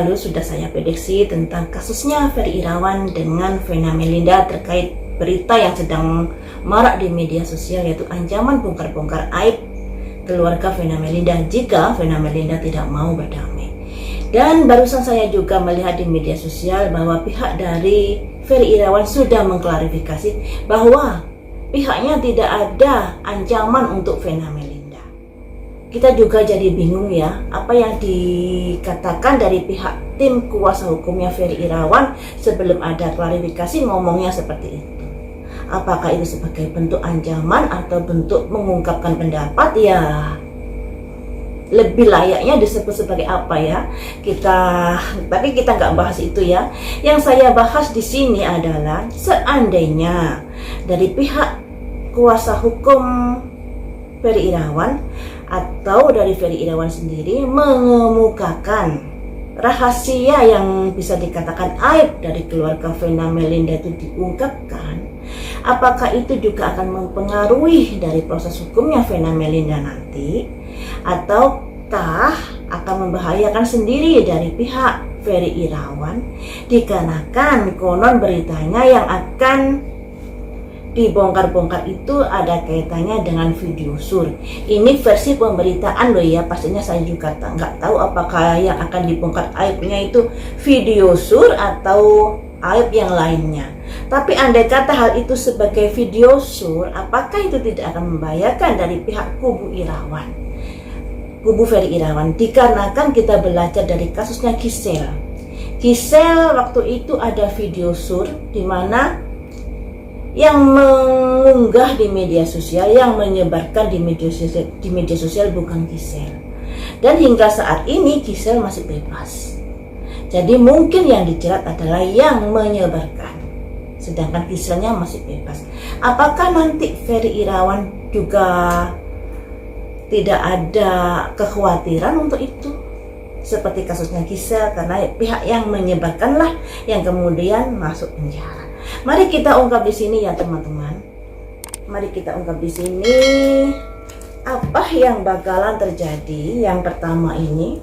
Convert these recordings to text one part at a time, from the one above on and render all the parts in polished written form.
lalu sudah saya prediksi tentang kasusnya Ferry Irawan dengan Vena Melinda terkait berita yang sedang marak di media sosial, yaitu ancaman bongkar-bongkar aib keluarga Vena Melinda jika Vena Melinda tidak mau berdamai. Dan barusan saya juga melihat di media sosial bahwa pihak dari Ferry Irawan sudah mengklarifikasi bahwa pihaknya tidak ada ancaman untuk Vena Melinda. Kita juga jadi bingung ya, apa yang dikatakan dari pihak tim kuasa hukumnya Ferry Irawan sebelum ada klarifikasi ngomongnya seperti itu. Apakah itu sebagai bentuk ancaman atau bentuk mengungkapkan pendapat? Ya, lebih layaknya disebut sebagai apa ya? Tapi kita nggak bahas itu ya. Yang saya bahas di sini adalah seandainya dari pihak kuasa hukum Ferry Irawan atau dari Ferry Irawan sendiri mengemukakan rahasia yang bisa dikatakan aib dari keluarga Vena Melinda itu diungkapkan, apakah itu juga akan mempengaruhi dari proses hukumnya Vena Melinda nanti, ataukah akan membahayakan sendiri dari pihak Ferry Irawan dikarenakan konon beritanya yang akan dibongkar-bongkar itu ada kaitannya dengan video sur. Ini versi pemberitaan loh ya, pastinya saya juga nggak tahu apakah yang akan dibongkar aibnya itu video sur atau aib yang lainnya. Tapi andai kata hal itu sebagai video sur, apakah itu tidak akan membahayakan dari pihak kubu Irawan, kubu Ferry Irawan? Dikarenakan kita belajar dari kasusnya Gisel waktu itu ada video sur di mana yang mengunggah di media sosial, yang menyebarkan di media sosial bukan Gisel. Dan hingga saat ini Gisel masih bebas. Jadi mungkin yang dijerat adalah yang menyebarkan, sedangkan Giselnya masih bebas. Apakah nanti Ferry Irawan juga tidak ada kekhawatiran untuk itu? Seperti kasusnya Gisel, karena pihak yang menyebarkanlah yang kemudian masuk penjara. Mari kita ungkap di sini ya teman-teman. Mari kita ungkap di sini apa yang bakalan terjadi. Yang pertama ini,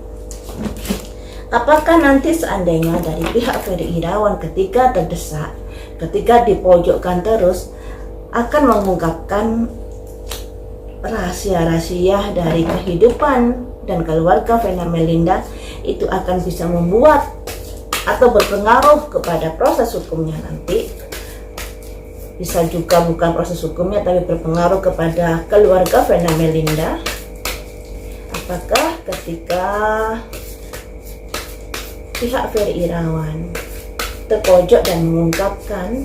apakah nanti seandainya dari pihak Ferry Irawan ketika terdesak, ketika dipojokkan terus, akan mengungkapkan rahasia-rahasia dari kehidupan dan keluarga Vena Melinda, itu akan bisa membuat atau berpengaruh kepada proses hukumnya nanti. Bisa juga bukan proses hukumnya tapi berpengaruh kepada keluarga Vena Melinda. Apakah ketika pihak Ferry Irawan terpojok dan mengungkapkan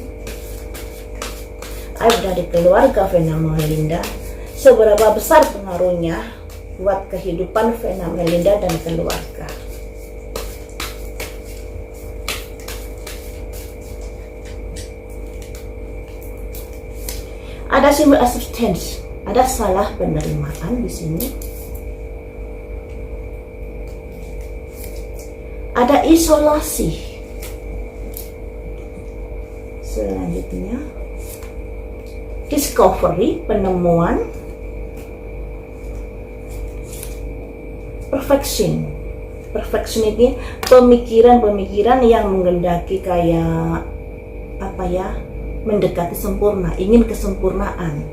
aib dari keluarga Vena Melinda, seberapa besar pengaruhnya buat kehidupan Vena Melinda dan keluarga? Ada simbol assistance, ada salah penerimaan di sini. Ada isolasi. Selanjutnya, discovery, penemuan. Perfection ini pemikiran-pemikiran yang menggendaki kayak apa ya, mendekati sempurna, ingin kesempurnaan.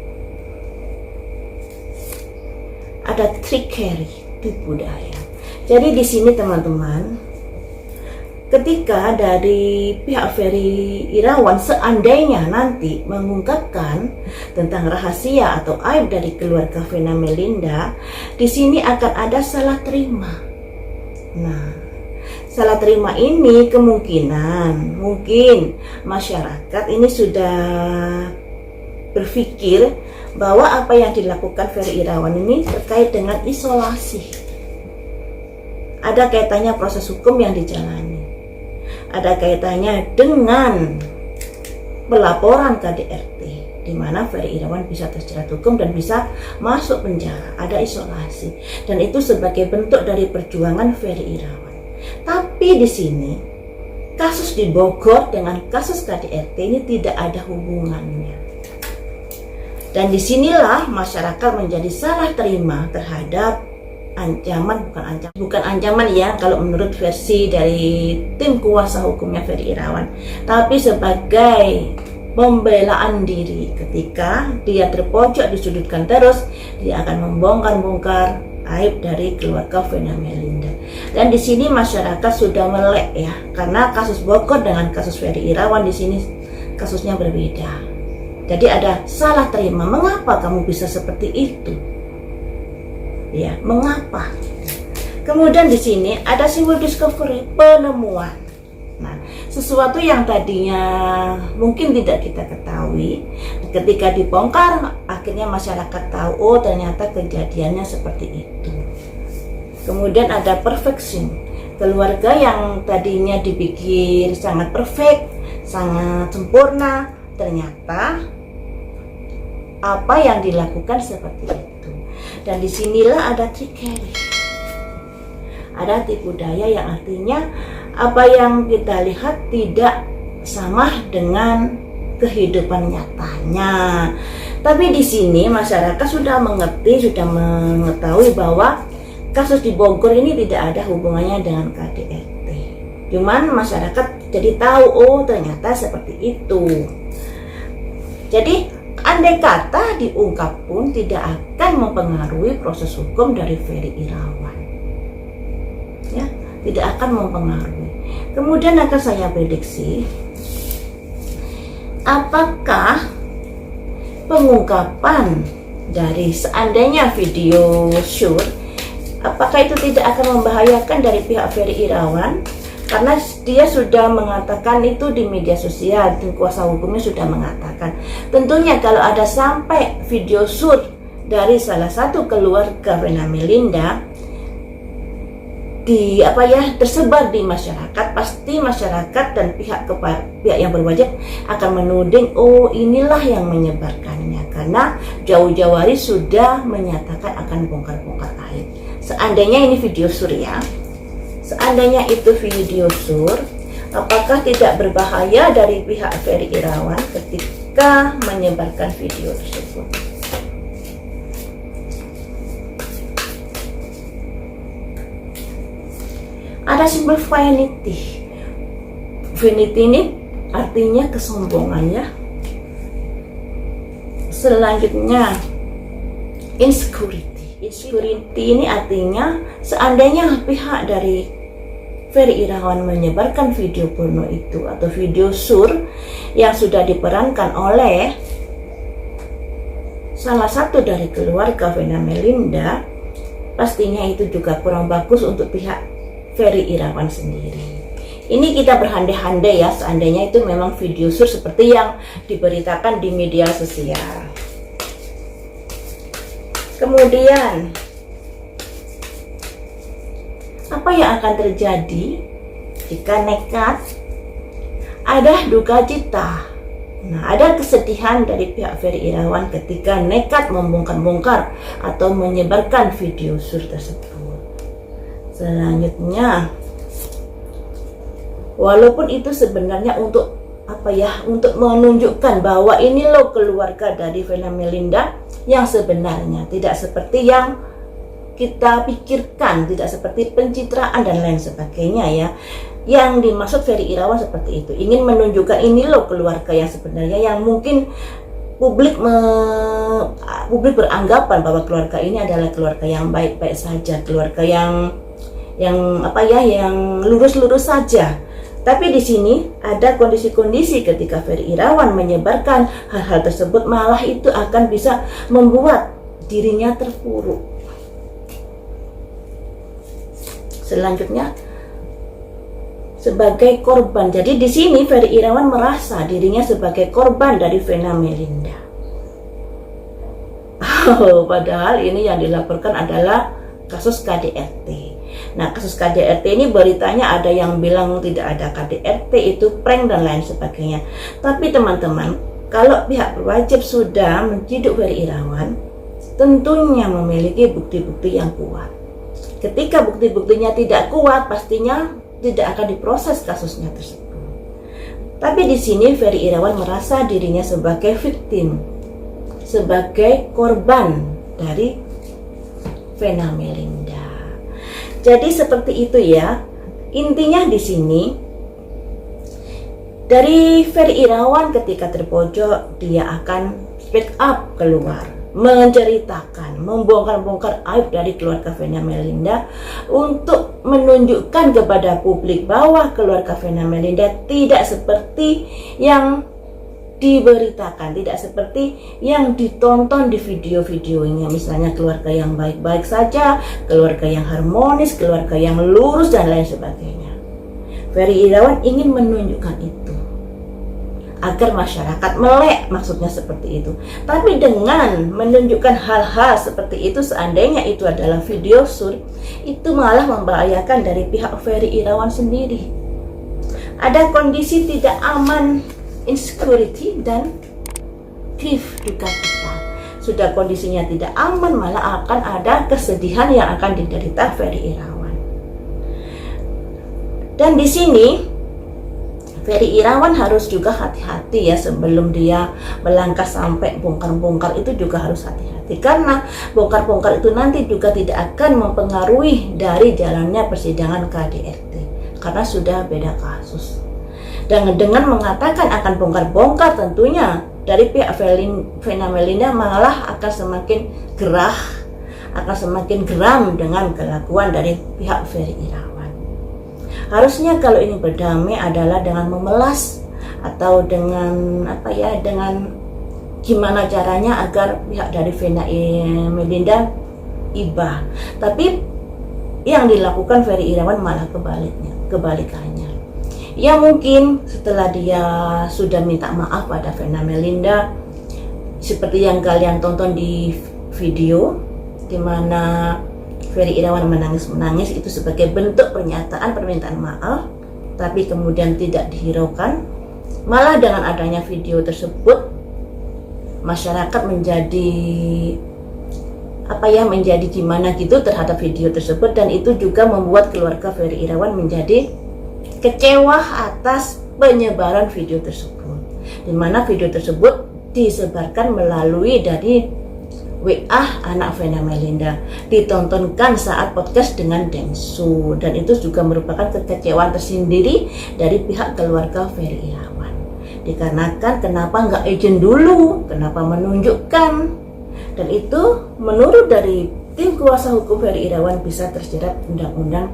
Ada trickery, tipu daya. Jadi di sini teman-teman, ketika dari pihak Ferry Irawan seandainya nanti mengungkapkan tentang rahasia atau aib dari keluarga Vena Melinda, di sini akan ada salah terima. Nah, salah terima ini kemungkinan mungkin masyarakat ini sudah berpikir bahwa apa yang dilakukan Ferry Irawan ini terkait dengan isolasi. Ada kaitannya proses hukum yang dijalani. Ada kaitannya dengan pelaporan KDRT, di mana Ferry Irawan bisa terjerat hukum dan bisa masuk penjara. Ada isolasi, dan itu sebagai bentuk dari perjuangan Ferry Irawan. Tapi di sini kasus di Bogor dengan kasus KDRT ini tidak ada hubungannya. Dan disinilah masyarakat menjadi salah terima terhadap bukan ancaman ya kalau menurut versi dari tim kuasa hukumnya Ferry Irawan, tapi sebagai pembelaan diri. Ketika dia terpojok disudutkan terus, dia akan membongkar-bongkar aib dari keluarga Vena Melinda. Dan di sini masyarakat sudah melek ya, karena kasus Bogor dengan kasus Ferry Irawan di sini kasusnya berbeda. Jadi ada salah terima. Mengapa kamu bisa seperti itu? Ya, mengapa? Kemudian di sini ada simbol discovery, penemuan. Nah, sesuatu yang tadinya mungkin tidak kita ketahui, ketika dibongkar, akhirnya masyarakat tahu, oh ternyata kejadiannya seperti itu. Kemudian ada perfection, keluarga yang tadinya dipikir sangat perfect, sangat sempurna, ternyata apa yang dilakukan seperti itu. Dan disinilah ada trickery, ada tipu daya, yang artinya apa yang kita lihat tidak sama dengan kehidupan nyatanya. Tapi di sini masyarakat sudah mengerti, sudah mengetahui bahwa kasus di Bogor ini tidak ada hubungannya dengan KDRT. Cuman masyarakat jadi tahu, oh ternyata seperti itu. Jadi andai kata diungkap pun tidak akan mempengaruhi proses hukum dari Ferry Irawan, ya, tidak akan mempengaruhi. Kemudian akan saya prediksi, apakah pengungkapan dari seandainya video shoot, apakah itu tidak akan membahayakan dari pihak Ferry Irawan? Karena dia sudah mengatakan itu di media sosial, tim kuasa hukumnya sudah mengatakan. Tentunya kalau ada sampai video shoot dari salah satu keluarga Vena Melinda tersebar di masyarakat, pasti masyarakat dan pihak yang berwajib akan menuding, oh inilah yang menyebarkannya, karena jauh-jauh hari sudah menyatakan akan bongkar-bongkar aib. Seandainya ini video shoot ya, seandainya itu video sur, apakah tidak berbahaya dari pihak Ferry Irawan ketika menyebarkan video tersebut? Ada simbol vanity. Vanity ini artinya kesombongan ya. Selanjutnya insecurity. Insecurity ini artinya seandainya pihak dari Ferry Irawan menyebarkan video porno itu atau video sur yang sudah diperankan oleh salah satu dari keluarga Vena Melinda, pastinya itu juga kurang bagus untuk pihak Ferry Irawan sendiri. Ini kita berandai-andai ya, seandainya itu memang video sur seperti yang diberitakan di media sosial. Kemudian apa yang akan terjadi jika nekat? Ada duka cita. Nah, ada kesedihan dari pihak Ferry Irawan ketika nekat membongkar-bongkar atau menyebarkan video sur tersebut. Selanjutnya, walaupun itu sebenarnya untuk untuk menunjukkan bahwa ini loh keluarga dari Vena Melinda yang sebenarnya, tidak seperti yang kita pikirkan, tidak seperti pencitraan dan lain sebagainya ya. Yang dimaksud Ferry Irawan seperti itu, ingin menunjukkan ini loh keluarga yang sebenarnya, yang mungkin publik beranggapan bahwa keluarga ini adalah keluarga yang baik-baik saja, keluarga yang lurus-lurus saja. Tapi di sini ada kondisi-kondisi ketika Ferry Irawan menyebarkan hal-hal tersebut, malah itu akan bisa membuat dirinya terpuruk. Selanjutnya sebagai korban. Jadi di sini Ferry Irawan merasa dirinya sebagai korban dari Vena Melinda. Padahal ini yang dilaporkan adalah kasus KDRT. Nah, kasus KDRT ini beritanya ada yang bilang tidak ada KDRT, itu prank dan lain sebagainya. Tapi teman-teman, kalau pihak berwajib sudah menciduk Ferry Irawan, tentunya memiliki bukti-bukti yang kuat. Ketika bukti-buktinya tidak kuat, pastinya tidak akan diproses kasusnya tersebut. Tapi di sini Ferry Irawan merasa dirinya sebagai victim, sebagai korban dari Vena Melinda. Jadi seperti itu ya. Intinya di sini dari Ferry Irawan ketika terpojok, dia akan speak up keluar, menceritakan, membongkar-bongkar aib dari keluarga Vena Melinda untuk menunjukkan kepada publik bahwa keluarga Vena Melinda tidak seperti yang diberitakan, tidak seperti yang ditonton di video-videonya, misalnya keluarga yang baik-baik saja, keluarga yang harmonis, keluarga yang lurus dan lain sebagainya. Ferry Irawan ingin menunjukkan itu agar masyarakat melek, maksudnya seperti itu. Tapi dengan menunjukkan hal-hal seperti itu, seandainya itu adalah video shoot, itu malah membahayakan dari pihak Ferry Irawan sendiri. Ada kondisi tidak aman, insecurity dan grief, duka cita. Sudah kondisinya tidak aman, malah akan ada kesedihan yang akan diderita Ferry Irawan. Dan di sini Ferry Irawan harus juga hati-hati ya, sebelum dia melangkah sampai bongkar-bongkar itu juga harus hati-hati, karena bongkar-bongkar itu nanti juga tidak akan mempengaruhi dari jalannya persidangan KDRT, karena sudah beda kasus. Dan dengan mengatakan akan bongkar-bongkar, tentunya dari pihak Vena Melinda malah akan semakin gerah, akan semakin geram dengan kelakuan dari pihak Ferry Irawan. Harusnya kalau ini berdamai adalah dengan memelas atau dengan dengan gimana caranya agar pihak dari Vena Melinda iba. Tapi yang dilakukan Ferry Irawan malah kebalikannya. Ya mungkin setelah dia sudah minta maaf pada Vena Melinda, seperti yang kalian tonton di video, di mana Ferry Irawan menangis-menangis, itu sebagai bentuk pernyataan permintaan maaf, tapi kemudian tidak dihiraukan. Malah dengan adanya video tersebut, masyarakat menjadi menjadi gimana gitu terhadap video tersebut, dan itu juga membuat keluarga Ferry Irawan menjadi kecewa atas penyebaran video tersebut, di mana video tersebut disebarkan melalui dari WA anak Vena Melinda, ditontonkan saat podcast dengan Dengsu, dan itu juga merupakan kekecewaan tersendiri dari pihak keluarga Ferry Irawan. Dikarenakan kenapa nggak izin dulu, kenapa menunjukkan, dan itu menurut dari tim kuasa hukum Ferry Irawan bisa terjerat undang-undang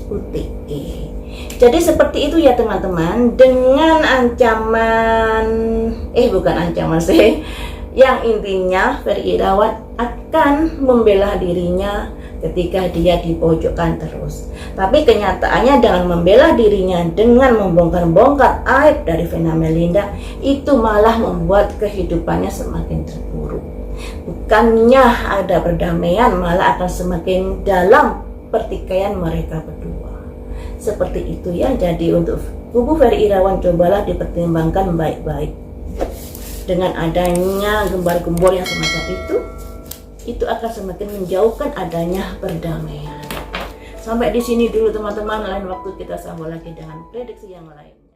UTE. Jadi seperti itu ya teman-teman, dengan ancaman, bukan ancaman sih, yang intinya Ferry Irawan akan membela dirinya ketika dia dipojokkan terus. Tapi kenyataannya dengan membela dirinya, dengan membongkar-bongkar aib dari Vena Melinda, itu malah membuat kehidupannya semakin terpuruk. Bukannya ada perdamaian, malah akan semakin dalam pertikaian mereka berdua. Seperti itu ya. Jadi untuk kubu Ferry Irawan, cobalah dipertimbangkan baik-baik. Dengan adanya gembar-gembor yang semacam itu akan semakin menjauhkan adanya perdamaian. Sampai di sini dulu teman-teman, lain waktu kita sambung lagi dengan prediksi yang lain.